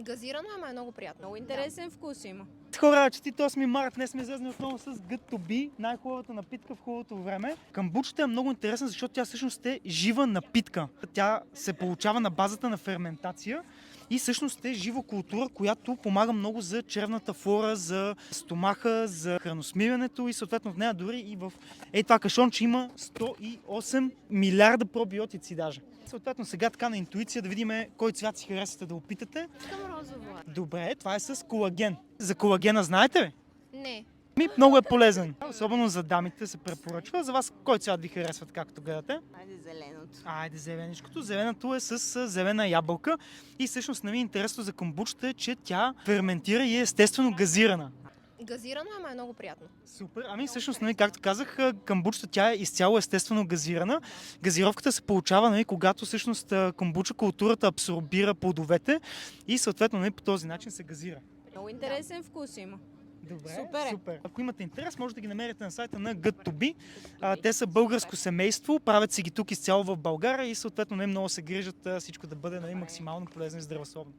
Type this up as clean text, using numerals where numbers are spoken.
Газирано е, ма е много приятно. Много интересен вкус има. Хора, честит 8 март, днес сме излезли отново с Good to Be, най-хубавата напитка в хубавото време. Камбучата е много интересна, защото тя всъщност е жива напитка. Тя се получава на базата на ферментация и всъщност е жива култура, която помага много за червната флора, за стомаха, за храносмилянето и съответно в нея дори и в това кашонче има 108 милиарда пробиотици даже. Съответно сега така на интуиция да видим кой цвят си харесвате да опитате. Искам розово. Добре, това е с колаген. За колагена знаете ли? Не. Много е полезен. Особено за дамите се препоръчва. За вас кой цвят ви харесват, както гледате? Айде зеленото. Айде зеленичкото. Зеленото е с зелена ябълка. И всъщност нали, интересно за камбучата е, че тя ферментира и е естествено газирана. Газирано е, ма е много приятно. Супер. Ами всъщност, нали, както казах, камбучата тя е изцяло естествено газирана. Газировката се получава, нали, когато всъщност камбуча културата абсорбира плодовете и съответно нали, по този начин се газира. Много интересен вкус има. Добре, Супер е. супер. Ако имате интерес, може да ги намерите на сайта на Good to Be. Те са българско семейство, правят си ги тук изцяло в България и съответно не много се грижат всичко да бъде нали, максимално полезно и здравословно.